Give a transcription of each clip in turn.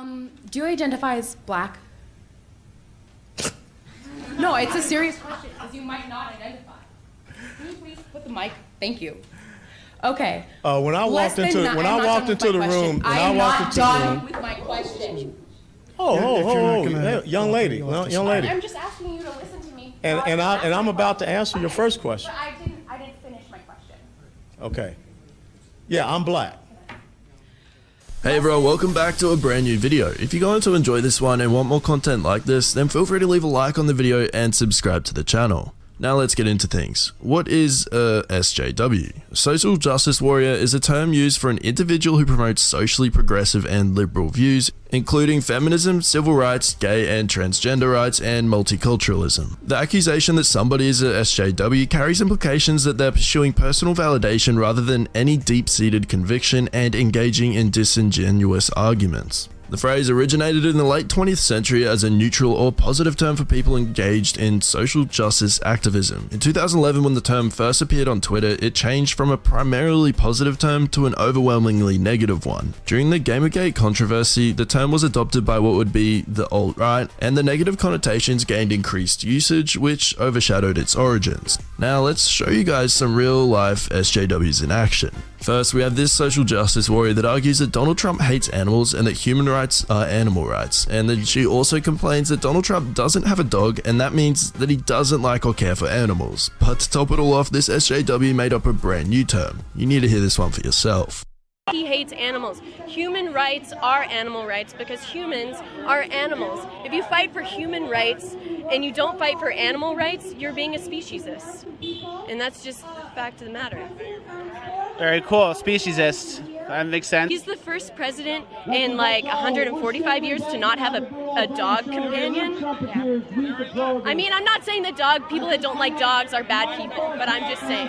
Do you identify as black? No, it's a serious question, because you might not identify. Can you please put the mic? Thank you. Okay. When I walked into the room, I'm not done with my question. Hey, young lady, young lady. I'm just asking you to listen to me. And I'm about to answer your first question. But I didn't finish my question. Okay. Yeah, I'm black. Hey everyone, welcome back to a brand new video. If you're going to enjoy this one and want more content like this, then feel free to leave a like on the video and subscribe to the channel. Now let's get into things. What is a SJW? Social justice warrior is a term used for an individual who promotes socially progressive and liberal views, including feminism, civil rights, gay and transgender rights, and multiculturalism. The accusation that somebody is a SJW carries implications that they're pursuing personal validation rather than any deep-seated conviction and engaging in disingenuous arguments. The phrase originated in the late 20th century as a neutral or positive term for people engaged in social justice activism. In 2011, when the term first appeared on Twitter, it changed from a primarily positive term to an overwhelmingly negative one. During the Gamergate controversy, the term was adopted by what would be the alt-right, and the negative connotations gained increased usage, which overshadowed its origins. Now let's show you guys some real-life SJWs in action. First, we have this social justice warrior that argues that Donald Trump hates animals and that human rights are animal rights, and then she also complains that Donald Trump doesn't have a dog and that means that he doesn't like or care for animals. But to top it all off, this SJW made up a brand new term. You need to hear this one for yourself. He hates animals. Human rights are animal rights because humans are animals. If you fight for human rights and you don't fight for animal rights, you're being a speciesist. And that's just the fact of the matter. Very cool, speciesist. That makes sense. He's the first president in like 145 years to not have a dog companion. Yeah. I mean, I'm not saying that people that don't like dogs are bad people, but I'm just saying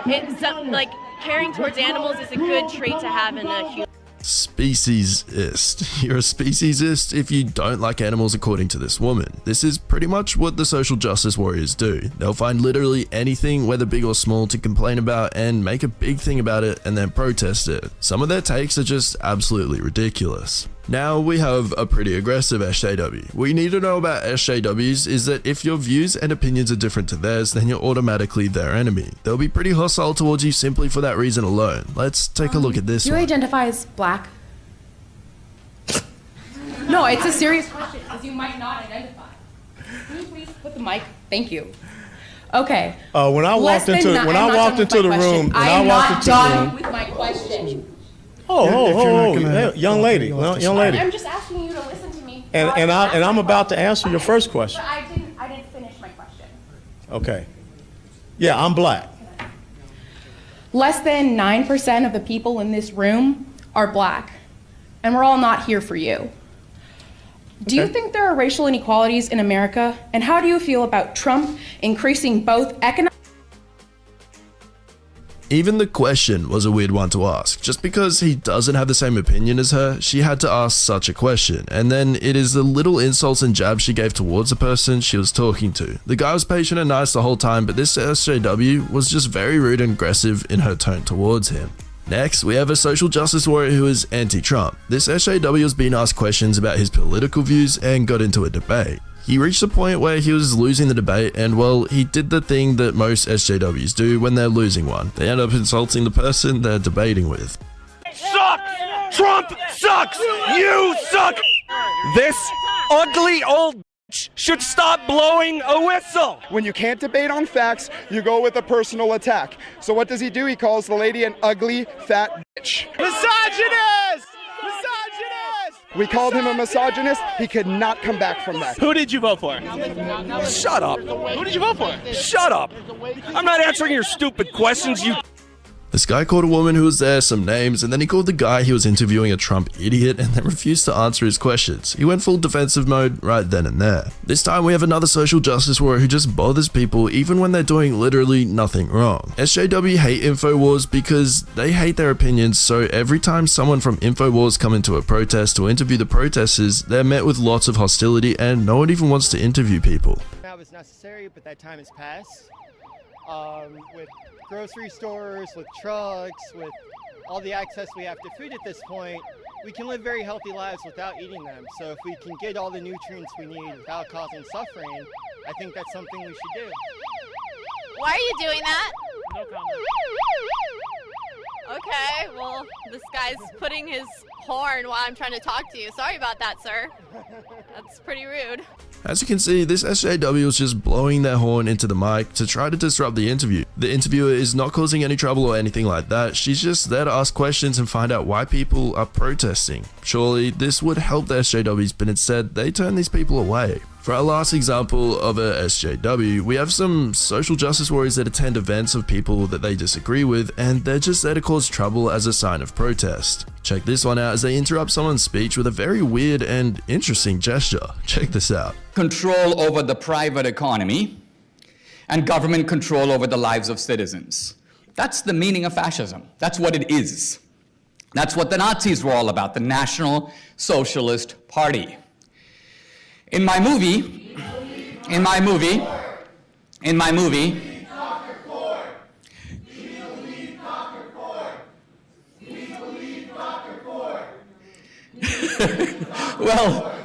it's like caring towards animals is a good trait to have in a human. Speciesist. You're a speciesist if you don't like animals, according to this woman. This is pretty much what the social justice warriors do. They'll find literally anything, whether big or small, to complain about and make a big thing about it and then protest it. Some of their takes are just absolutely ridiculous. Now we have a pretty aggressive SJW. What you need to know about SJWs is that if your views and opinions are different to theirs, then you're automatically their enemy. They'll be pretty hostile towards you simply for that reason alone. Let's take a look at this Do you one. identify as black? No, it's a serious question, because you might not identify. Can you please put the mic? Thank you. Okay. When I walked into the room, I'm not done with my question. Hey, young lady, young lady. I'm just asking you to listen to me. And I'm about to answer your first question. But I didn't finish my question. Okay. Yeah, I'm black. Less than 9% of the people in this room are black, and we're all not here for you. Do you think there are racial inequalities in America, and how do you feel about Trump increasing both economic? Even the question was a weird one to ask. Just because he doesn't have the same opinion as her, she had to ask such a question. And then it is the little insults and jabs she gave towards the person she was talking to. The guy was patient and nice the whole time, but this SJW was just very rude and aggressive in her tone towards him. Next, we have a social justice warrior who is anti-Trump. This SJW has been asked questions about his political views and got into a debate. He reached a point where he was losing the debate and, well, he did the thing that most SJWs do when they're losing one. They end up insulting the person they're debating with. Sucks! Trump sucks! You suck! This ugly old should stop blowing a whistle. When you can't debate on facts, you go with a personal attack. So what does he do? He calls the lady an ugly, fat bitch. Misogynist! Misogynist! We called him a misogynist. He could not come back from that. Who did you vote for? Shut up. Who did you vote for? Shut up. I'm not answering your stupid questions, you... This guy called a woman who was there some names, and then he called the guy he was interviewing a Trump idiot and then refused to answer his questions. He went full defensive mode right then and there. This time we have another social justice warrior who just bothers people even when they're doing literally nothing wrong. SJW hate InfoWars because they hate their opinions, so every time someone from InfoWars come into a protest to interview the protesters, they're met with lots of hostility and no one even wants to interview people. That was necessary, but that time has passed. With grocery stores, with trucks, with all the access we have to food at this point, we can live very healthy lives without eating them. So if we can get all the nutrients we need without causing suffering, I think that's something we should do. Why are you doing that? No comment. Okay, well, this guy's putting his horn while I'm trying to talk to you. Sorry about that, sir. That's pretty rude. As you can see, this SJW is just blowing their horn into the mic to try to disrupt the interview. The interviewer is not causing any trouble or anything like that, she's just there to ask questions and find out why people are protesting. Surely this would help the SJWs, but instead they turn these people away. For our last example of a SJW, we have some social justice warriors that attend events of people that they disagree with, and they're just there to cause trouble as a sign of protest. Check this one out as they interrupt someone's speech with a very weird and interesting gesture. Check this out. Control over the private economy and government control over the lives of citizens. That's the meaning of fascism. That's what it is. That's what the Nazis were all about, the National Socialist Party. In my movie, well,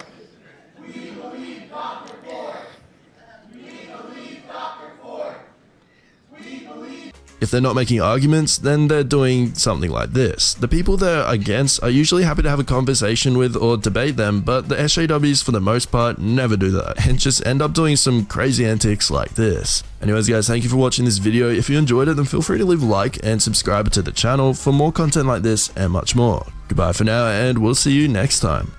if they're not making arguments, then they're doing something like this. The people they're against are usually happy to have a conversation with or debate them, but the SJWs for the most part never do that and just end up doing some crazy antics like this. Anyways guys, thank you for watching this video. If you enjoyed it, then feel free to leave a like and subscribe to the channel for more content like this and much more. Goodbye for now, and we'll see you next time.